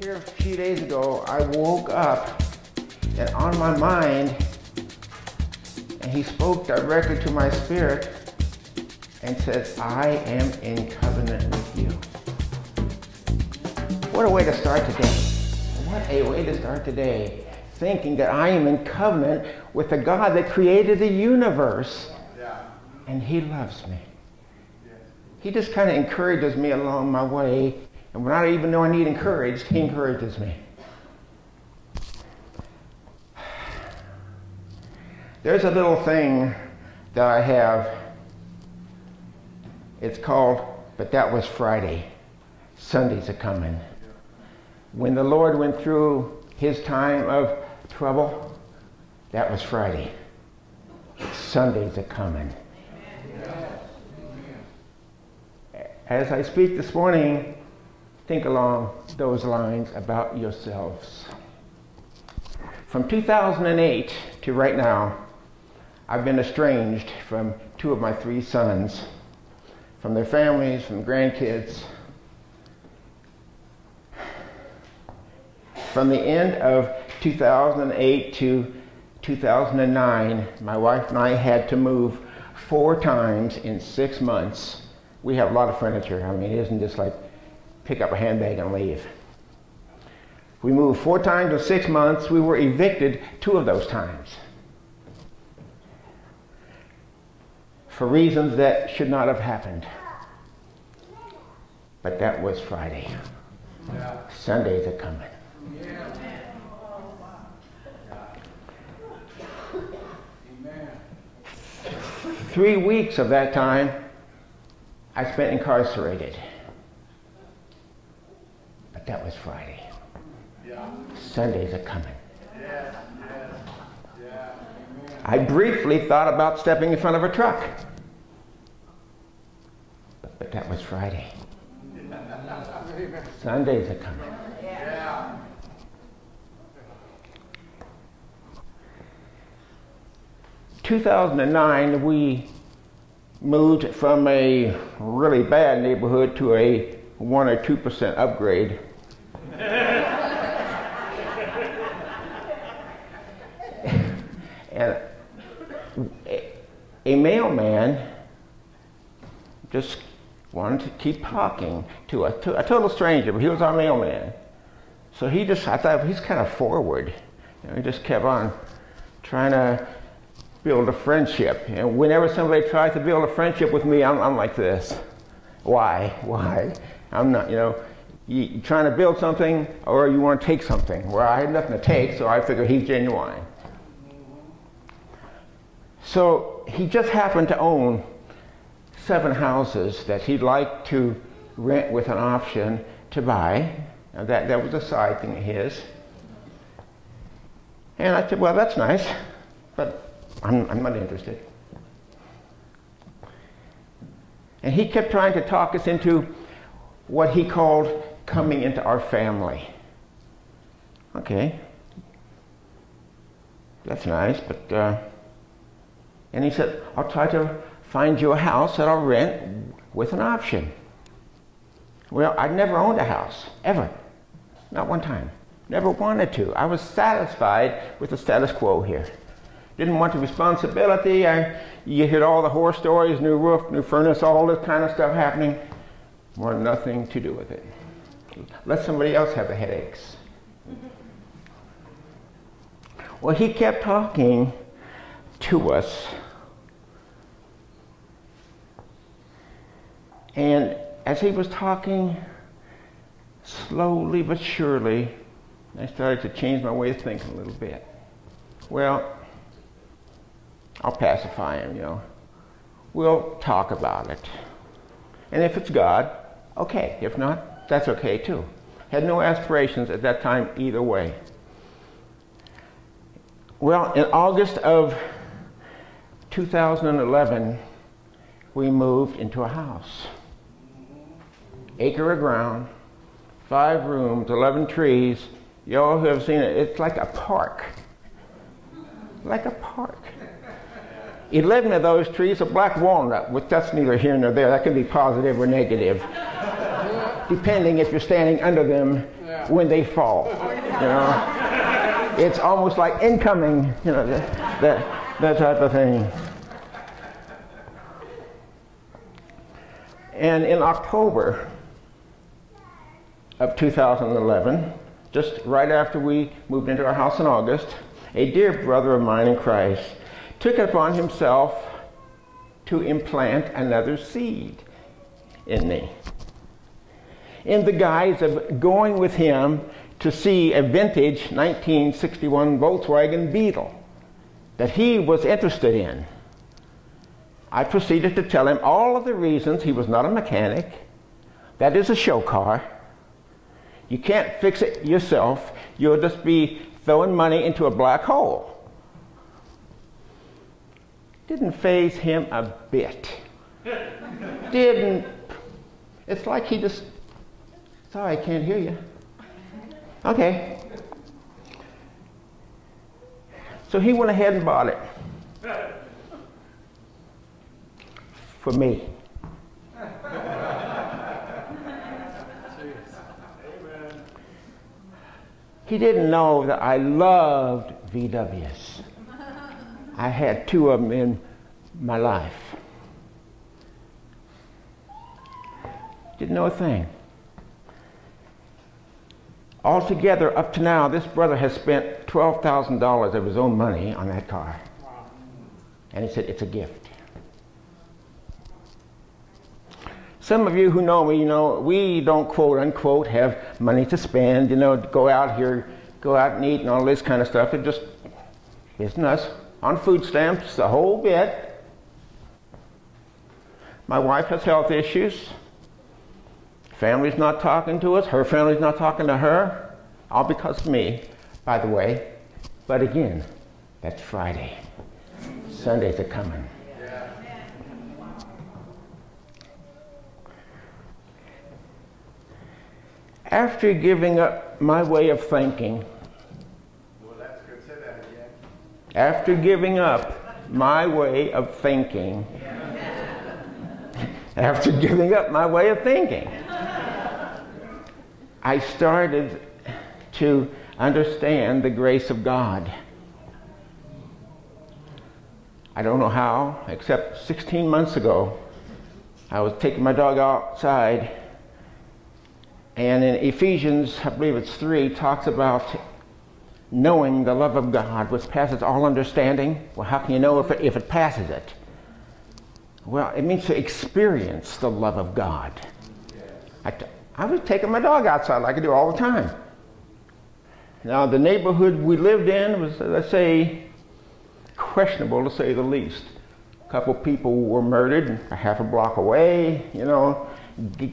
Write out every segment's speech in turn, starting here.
Here a few days ago, I woke up and on my mind, and he spoke directly to my spirit and said, I am in covenant with you. What a way to start today. What a way to start today. Thinking that I am in covenant with the God that created the universe. And he loves me. He just kind of encourages me along my way. And when I even know I need encouraged, he encourages me. There's a little thing that I have. It's called, But That Was Friday. Sundays are coming. When the Lord went through his time of trouble, that was Friday. Sundays are coming. As I speak this morning, think along those lines about yourselves. From 2008 to right now, I've been estranged from two of my three sons, from their families, from grandkids. From the end of 2008 to 2009, my wife and I had to move 4 times in 6 months. We have a lot of furniture. I mean, it isn't just like pick up a handbag and leave. We moved 4 times in 6 months. We were evicted 2 of those times for reasons that should not have happened. But that was Friday. Yeah. Sundays are coming. Yeah. 3 weeks of that time I spent incarcerated. But that was Friday. Yeah. Sundays are coming. Yeah. Yeah. I briefly thought about stepping in front of a truck. But that was Friday. Sundays are coming. Yeah. 2009, we moved from a really bad neighborhood to a 1 or 2% upgrade. And a mailman just wanted to keep talking to a total stranger, but he was our mailman. So I thought he's kind of forward. He just kept on trying to build a friendship. And whenever somebody tries to build a friendship with me, I'm like this. Why? I'm not, you trying to build something or you want to take something? Well, I had nothing to take, so I figured he's genuine. So he just happened to own 7 houses that he'd like to rent with an option to buy. Now that was a side thing of his. And I said, well, that's nice, but I'm not interested. And he kept trying to talk us into what he called coming into our family. Okay, that's nice, but and he said, I'll try to find you a house that I'll rent with an option. Well, I'd never owned a house, ever. Not one time. Never wanted to. I was satisfied with the status quo here. Didn't want the responsibility. You heard all the horror stories, new roof, new furnace, all this kind of stuff happening. Wanted nothing to do with it. Let somebody else have the headaches. Well, he kept talking to us. And as he was talking, slowly but surely, I started to change my way of thinking a little bit. Well, I'll pacify him, We'll talk about it. And if it's God, okay. If not, that's okay too. Had no aspirations at that time either way. Well, in August of 2011, we moved into a house. Acre of ground, 5 rooms, 11 trees. Y'all who have seen it, it's like a park. Like a park. 11 of those trees are black walnut, which that's neither here nor there. That can be positive or negative, depending if you're standing under them when they fall. You know, it's almost like incoming. You know, that type of thing. And in October of 2011, just right after we moved into our house in August, a dear brother of mine in Christ took it upon himself to implant another seed in me, in the guise of going with him to see a vintage 1961 Volkswagen Beetle that he was interested in. I proceeded to tell him all of the reasons he was not a mechanic. That is a show car. You can't fix it yourself. You'll just be throwing money into a black hole. Didn't faze him a bit. Didn't. It's like he just, sorry, I can't hear you. Okay. So he went ahead and bought it. For me. He didn't know that I loved VWs. I had 2 of them in my life. Didn't know a thing. Altogether, up to now, this brother has spent $12,000 of his own money on that car. And he said, it's a gift. Some of you who know me, you know, we don't quote unquote have money to spend, you know, go out and eat and all this kind of stuff. It just isn't us. On food stamps, the whole bit. My wife has health issues. Family's not talking to us. Her family's not talking to her. All because of me, by the way. But again, that's Friday. Sundays are coming. After giving up my way of thinking, after giving up my way of thinking, after giving up my way of thinking, I started to understand the grace of God. I don't know how, except 16 months ago, I was taking my dog outside, and in Ephesians, I believe it's 3, talks about knowing the love of God, which passes all understanding. Well, how can you know if it passes it? Well, it means to experience the love of God. I was taking my dog outside like I do all the time. Now, the neighborhood we lived in was, let's say, questionable to say the least. A couple people were murdered a half a block away, you know,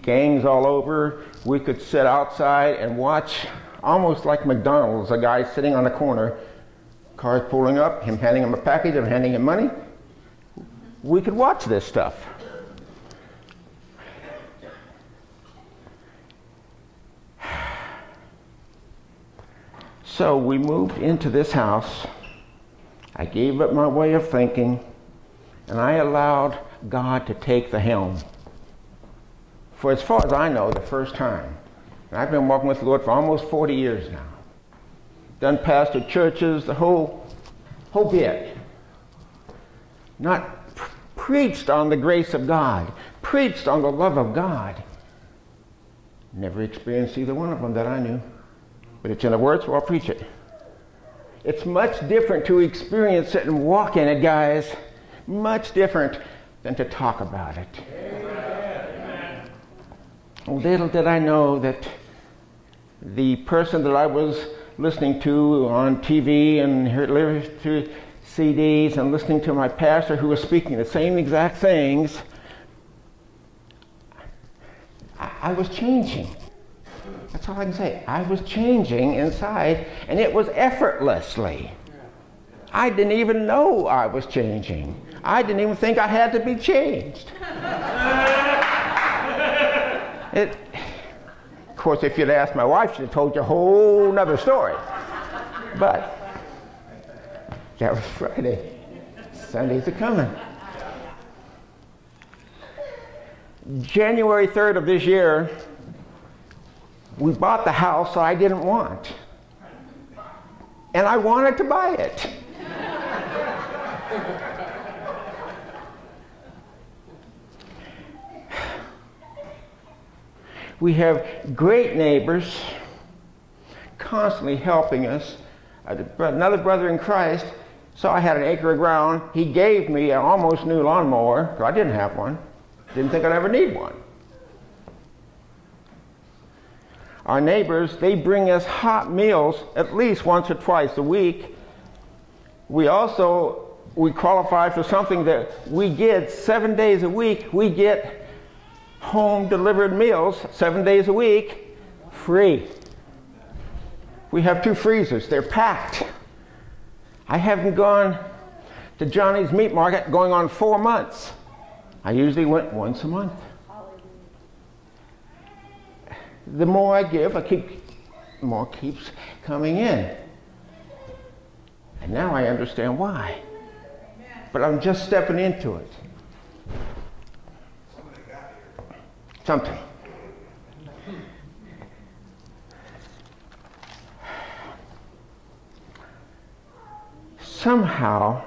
gangs all over. We could sit outside and watch, almost like McDonald's, a guy sitting on a corner, cars pulling up, him handing him a package, him handing him money. We could watch this stuff. So we moved into this house. I gave up my way of thinking, and I allowed God to take the helm. For as far as I know, the first time. And I've been walking with the Lord for almost 40 years now. Done pastored churches, the whole bit. Not preached on the grace of God, preached on the love of God. Never experienced either one of them that I knew. But it's in the Word, so I'll preach it. It's much different to experience it and walk in it, guys. Much different than to talk about it. Amen. Little did I know that the person that I was listening to on TV and listening to CDs and listening to my pastor who was speaking the same exact things, I was changing. That's all I can say. I was changing inside, and it was effortlessly. I didn't even know I was changing. I didn't even think I had to be changed. Of course, if you'd asked my wife, she'd have told you a whole nother story. But that was Friday. Sundays are coming. January 3rd of this year, We bought the house I didn't want. And I wanted to buy it. We have great neighbors constantly helping us. Another brother in Christ saw I had an acre of ground. He gave me an almost new lawnmower, because I didn't have one. Didn't think I'd ever need one. Our neighbors, they bring us hot meals at least once or twice a week. We qualify for something that we get 7 days a week. We get home delivered meals 7 days a week, free. We have 2 freezers. They're packed. I haven't gone to Johnny's Meat Market going on 4 months. I usually went once a month. The more I give, the more keeps coming in. And now I understand why. But I'm just stepping into it. Something. Somehow,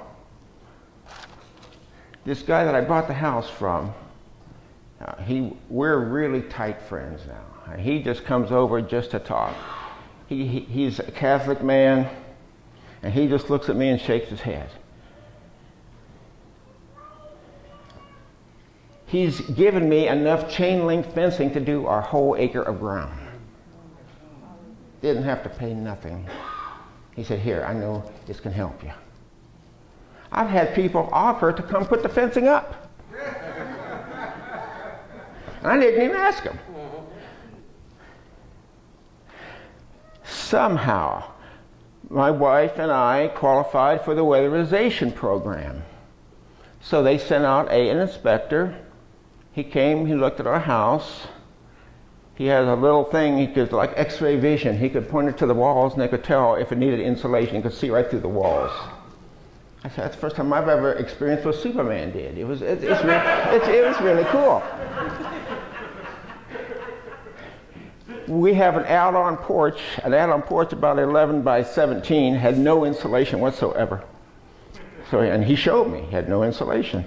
this guy that I bought the house from, we're really tight friends now. He just comes over just to talk. He's a Catholic man, and he just looks at me and shakes his head. He's given me enough chain link fencing to do our whole acre of ground. Didn't have to pay nothing. He said, here, I know this can help you. I've had people offer to come put the fencing up. And I didn't even ask them. Somehow, my wife and I qualified for the weatherization program. So they sent out an inspector. He came, he looked at our house. He has a little thing, he could, like X-ray vision. He could point it to the walls and they could tell if it needed insulation. He could see right through the walls. I said, that's the first time I've ever experienced what Superman did. It was really cool. We have an add-on porch about 11 by 17, had no insulation whatsoever. And he showed me, had no insulation.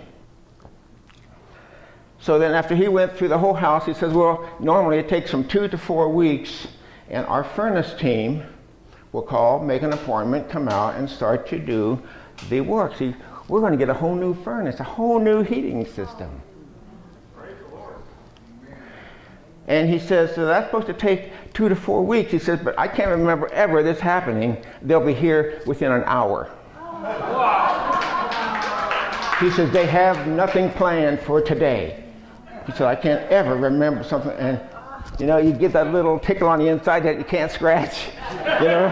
So then after he went through the whole house, he says, well, normally it takes from 2 to 4 weeks, and our furnace team will call, make an appointment, come out, and start to do the work. See, we're going to get a whole new furnace, a whole new heating system. And he says, so that's supposed to take 2 to 4 weeks. He says, but I can't remember ever this happening. They'll be here within an hour. He says, they have nothing planned for today. He said, I can't ever remember something. And, you know, you get that little tickle on the inside that you can't scratch. You know,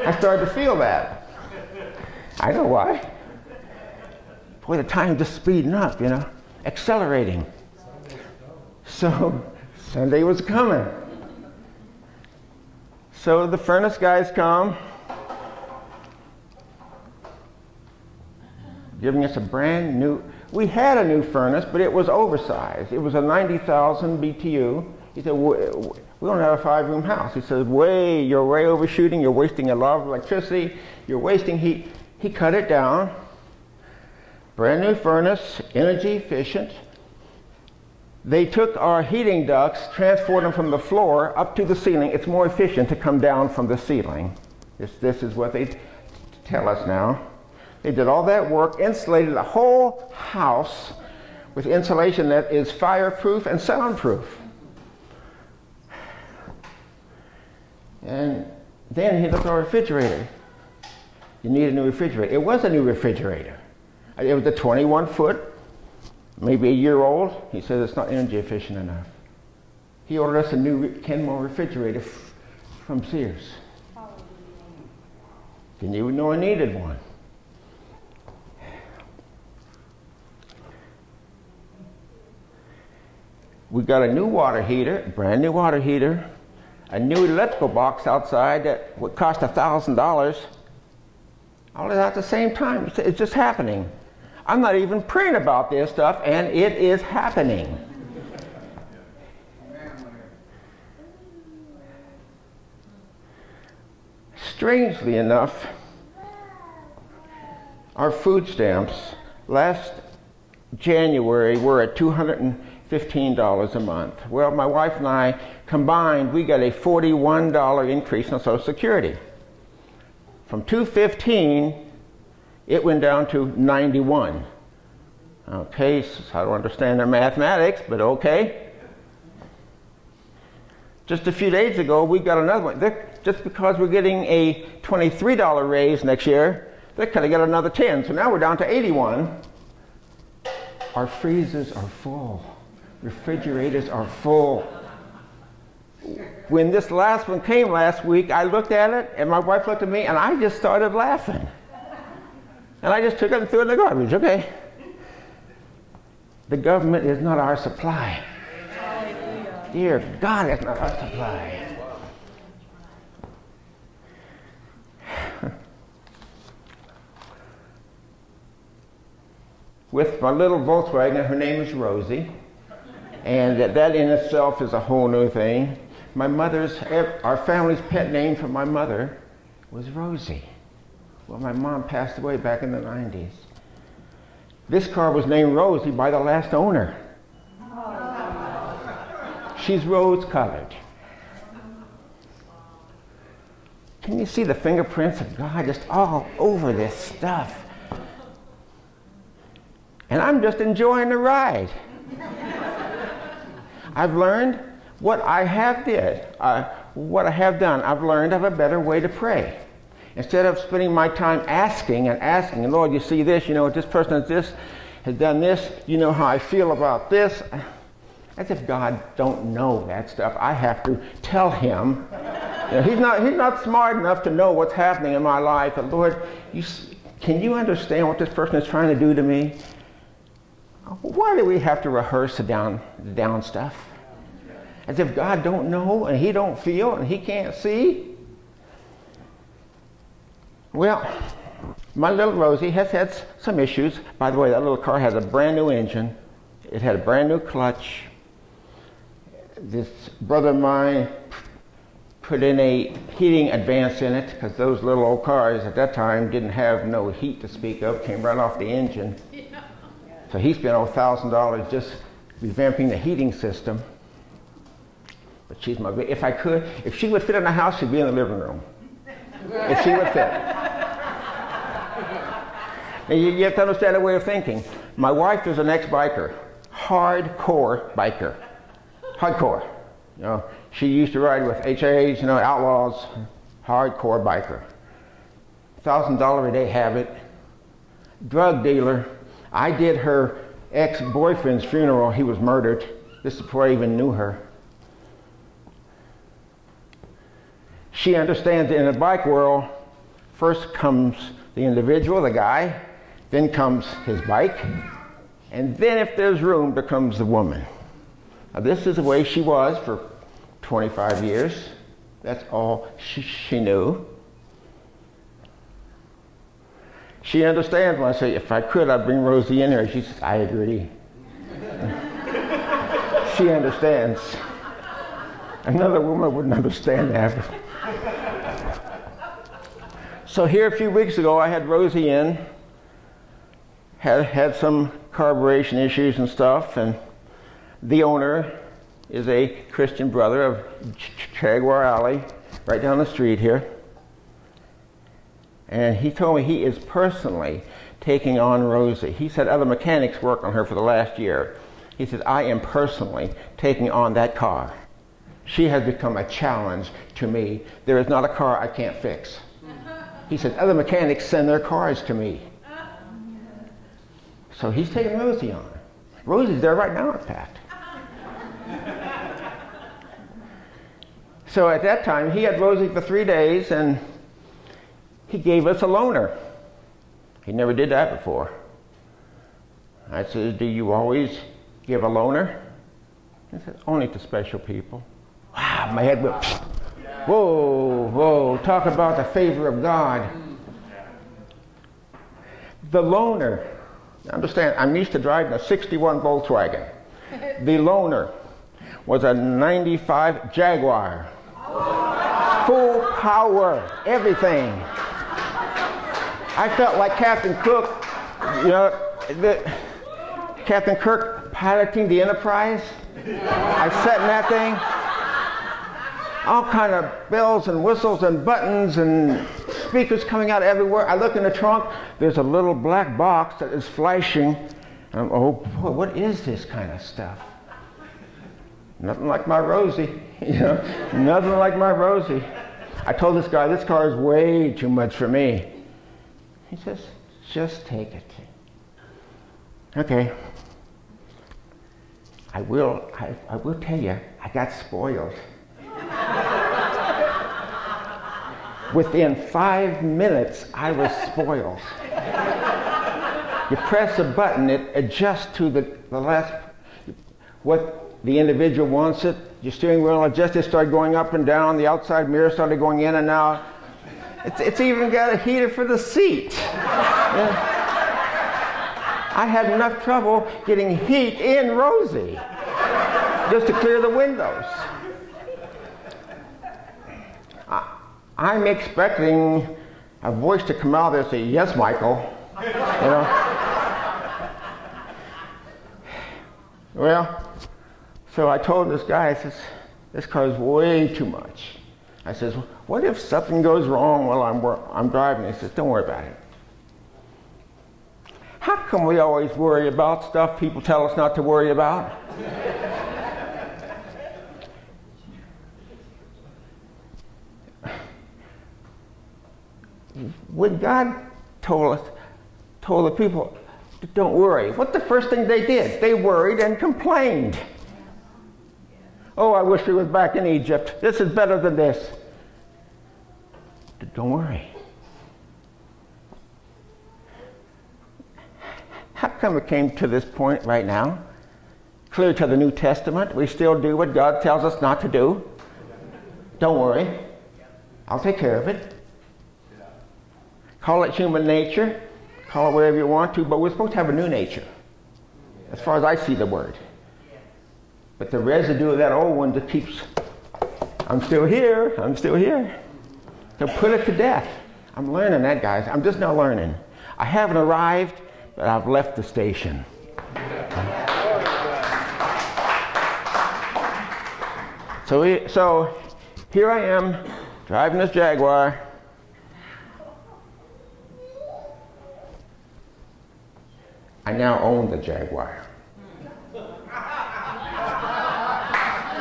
I started to feel that. I know why. Boy, the time just speeding up, you know, accelerating. So Sunday was coming. So the furnace guys come, giving us a brand new, we had a new furnace, but it was oversized. It was a 90,000 BTU. He said, we don't have a 5-room house. He said, you're way overshooting, you're wasting a lot of electricity, you're wasting heat. He cut it down. Brand new furnace, energy efficient. They took our heating ducts, transported them from the floor up to the ceiling. It's more efficient to come down from the ceiling. This is what they tell us now. They did all that work, insulated the whole house with insulation that is fireproof and soundproof. And then he looked at our refrigerator. You need a new refrigerator. It was a new refrigerator. It was a 21-foot, maybe a year old. He said it's not energy efficient enough. He ordered us a new Kenmore refrigerator from Sears. Didn't even know I needed one. We got a new water heater, brand new water heater, a new electrical box outside that would cost $1,000. All of that at the same time. It's just happening. I'm not even praying about this stuff, and it is happening. Strangely enough, our food stamps last January were at $215 a month. Well, my wife and I combined, we got a $41 increase in Social Security. From $215, it went down to $91. Okay, so I don't understand their mathematics, but okay. Just a few days ago, we got another one. Just because we're getting a $23 raise next year, they're going to get another 10. So now we're down to 81. Our freezers are full. Refrigerators are full. When this last one came last week, I looked at it, and my wife looked at me, and I just started laughing. And I just took it and threw it in the garbage. Okay. The government is not our supply. Dear God, it's not our supply. With my little Volkswagen, her name is Rosie, and that in itself is a whole new thing. Our family's pet name for my mother was Rosie. Well, my mom passed away back in the 90s. This car was named Rosie by the last owner. She's rose-colored. Can you see the fingerprints of God just all over this stuff? And I'm just enjoying the ride. I've learned what I have done. I've learned of a better way to pray. Instead of spending my time asking and asking, Lord, you see this, this person has done this, you know how I feel about this. As if God don't know that stuff. I have to tell him. He's not smart enough to know what's happening in my life. But Lord, can you understand what this person is trying to do to me? Why do we have to rehearse the down stuff? As if God don't know and he don't feel and he can't see? Well, my little Rosie has had some issues. By the way, that little car has a brand new engine. It had a brand new clutch. This brother of mine put in a heating advance in it because those little old cars at that time didn't have no heat to speak of, came right off the engine. Yeah. So he spent over $1,000 just revamping the heating system. But she's my baby. If she would fit in the house, she'd be in the living room. If she would fit. Now you have to understand the way of thinking. My wife is an ex-biker, hardcore biker. Hardcore. She used to ride with HAs, outlaws, hardcore biker. $1,000 a day habit. Drug dealer. I did her ex-boyfriend's funeral. He was murdered. This is before I even knew her. She understands that in the bike world, first comes the individual, the guy, then comes his bike, and then if there's room, there comes the woman. Now, this is the way she was for 25 years. That's all she knew. She understands when I say, if I could, I'd bring Rosie in here. She says, I agree. She understands. Another woman wouldn't understand that. So here a few weeks ago, I had Rosie in, had some carburation issues and stuff, and the owner is a Christian brother of Jaguar Alley, right down the street here. And he told me he is personally taking on Rosie. He said other mechanics worked on her for the last year. He said, I am personally taking on that car. She has become a challenge to me. There is not a car I can't fix. He said, other mechanics send their cars to me. So he's taking Rosie on. Rosie's there right now, in fact. So at that time, he had Rosie for 3 days, and he gave us a loaner. He never did that before. I said, do you always give a loaner? He said, only to special people. Wow, my head went, whoa, whoa, talk about the favor of God. The loaner, understand, I'm used to driving a 61 Volkswagen. The loaner was a 95 Jaguar. Full power, everything. I felt like Captain Cook, you know, Captain Kirk piloting the Enterprise. I sat in that thing. All kind of bells and whistles and buttons and speakers coming out everywhere. I look in the trunk. There's a little black box that is flashing. And oh boy, what is this kind of stuff? Nothing like my Rosie, you know, nothing like my Rosie. I told this guy, this car is way too much for me. He says, just take it. Okay. I will tell you, I got spoiled. Within 5 minutes, I was spoiled. You press a button, it adjusts to the last, what the individual wants it. Your steering wheel adjusted, started going up and down. The outside mirror started going in and out. It's even got a heater for the seat. Yeah. I had enough trouble getting heat in Rosie just to clear the windows. I'm expecting a voice to come out there and say, yes, Michael. You know? Well, so I told this guy, I says, this car is way too much. I says, what if something goes wrong while I'm driving? He says, don't worry about it. How come we always worry about stuff people tell us not to worry about? When God told the people, don't worry, what's the first thing they did? They worried and complained. Oh, I wish we was back in Egypt. This is better than this. Don't worry. How come it came to this point right now? Clear to the New Testament, we still do what God tells us not to do. Don't worry. I'll take care of it. Call it human nature. Call it whatever you want to, but we're supposed to have a new nature, as far as I see the word. But the residue of that old one just keeps, I'm still here, I'm still here. So put it to death. I'm learning that, guys. I'm just now learning. I haven't arrived, but I've left the station. So here I am, driving this Jaguar. I now own the Jaguar.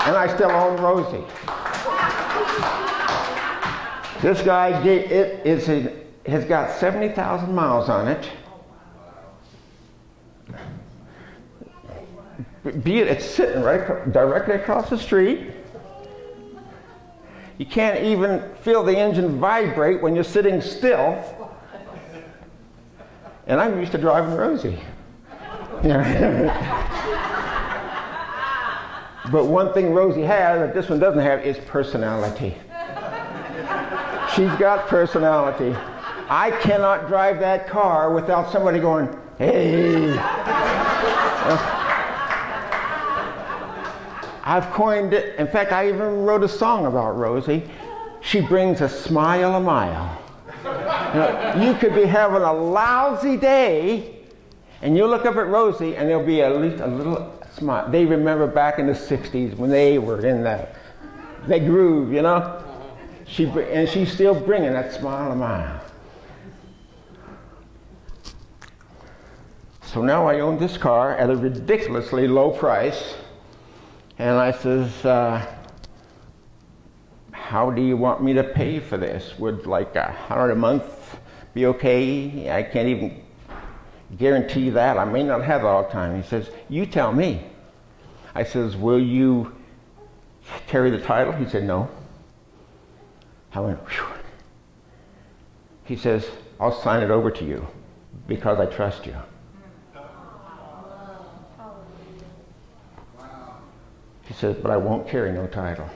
And I still own Rosie. This guy has got 70,000 miles on it. It's sitting right directly across the street. You can't even feel the engine vibrate when you're sitting still. And I'm used to driving Rosie. But one thing Rosie has that this one doesn't have is personality. She's got personality. I cannot drive that car without somebody going, hey. I've coined it. In fact, I even wrote a song about Rosie. She brings a smile a mile. You could be having a lousy day, and you look up at Rosie, and there'll be at least a little smile. They remember back in the 60s when they were in that groove, you know? And she's still bringing that smile a mile. So now I own this car at a ridiculously low price. And I says, how do you want me to pay for this? Would like $100 a month be okay? I can't even guarantee that. I may not have it all the time. He says, you tell me. I says, will you carry the title? He said, no. I went, whew. He says, I'll sign it over to you because I trust you. He says, but I won't carry no title.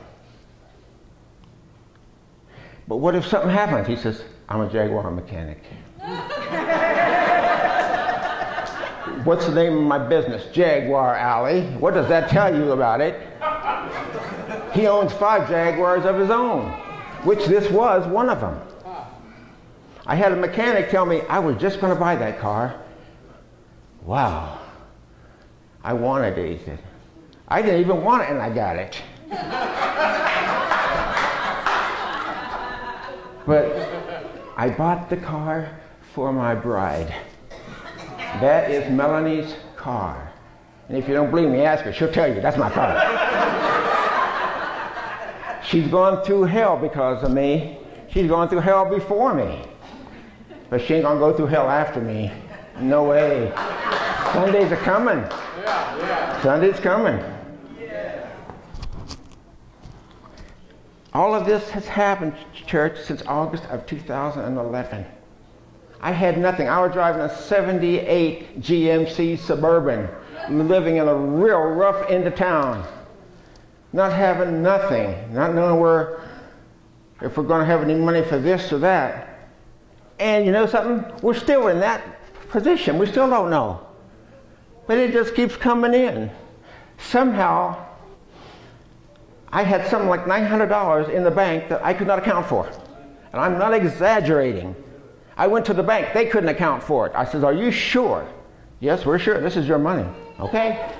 But what if something happens? He says, I'm a Jaguar mechanic. What's the name of my business? Jaguar Alley. What does that tell you about it? He owns 5 Jaguars of his own. which this was one of them. I had a mechanic tell me I was just going to buy that car. Wow. I wanted it, he said. I didn't even want it, and I got it. But I bought the car for my bride. That is Melanie's car. And if you don't believe me, ask her. She'll tell you, that's my car. She's gone through hell because of me. She's gone through hell before me. But she ain't gonna go through hell after me. No way. Sundays are coming. Sunday's coming. All of this has happened, church, since August of 2011. I had nothing. I was driving a 78 GMC Suburban, living in a real rough end of town. Not having nothing, not knowing if we're going to have any money for this or that. And you know something? We're still in that position. We still don't know. But it just keeps coming in. Somehow, I had something like $900 in the bank that I could not account for. And I'm not exaggerating. I went to the bank. They couldn't account for it. I said, are you sure? Yes, we're sure. This is your money. Okay.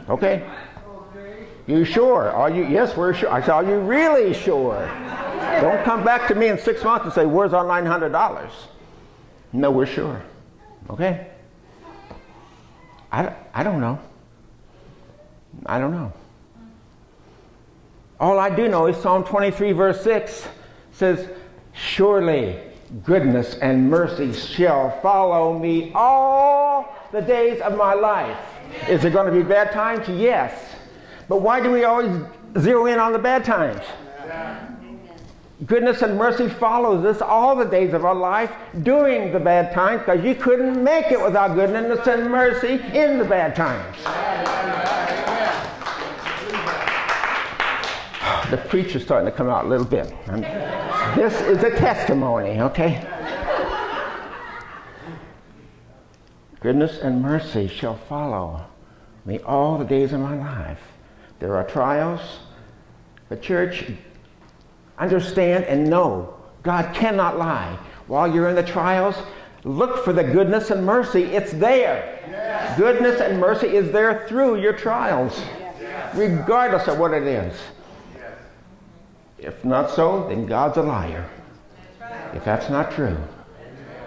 Okay. You sure? Are you? Yes, we're sure. I said, are you really sure? Don't come back to me in 6 months and say, where's our $900? No, we're sure. Okay? I don't know. I don't know. All I do know is Psalm 23 verse 6 says, surely goodness and mercy shall follow me all the days of my life. Is there going to be bad times? Yes. But why do we always zero in on the bad times? Goodness and mercy follows us all the days of our life during the bad times, because you couldn't make it without goodness and mercy in the bad times. The preacher's starting to come out a little bit. This is a testimony, okay? Goodness and mercy shall follow me all the days of my life. There are trials. The church, understand and know God cannot lie. While you're in the trials, look for the goodness and mercy. It's there. Yes. Goodness and mercy is there through your trials, regardless of what it is. If not so, then God's a liar. If that's not true.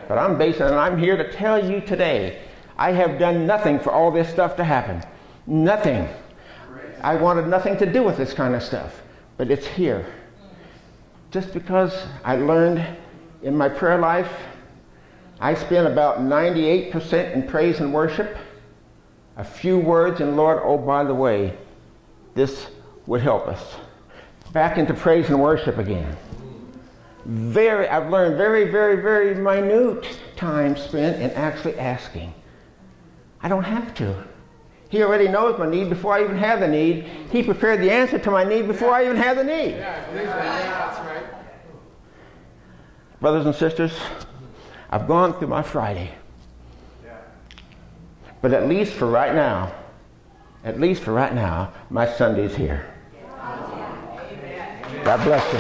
But I'm here to tell you today, I have done nothing for all this stuff to happen. Nothing. I wanted nothing to do with this kind of stuff. But it's here. Just because I learned in my prayer life, I spend about 98% in praise and worship. A few words, and Lord, oh, by the way, this would help us. Back into praise and worship again. I've learned very, very, very minute time spent in actually asking. I don't have to. He already knows my need before I even have the need. He prepared the answer to my need before I even have the need. Yeah, I believe that. That's right. Brothers and sisters, I've gone through my Friday. But at least for right now, my Sunday's here. God bless you.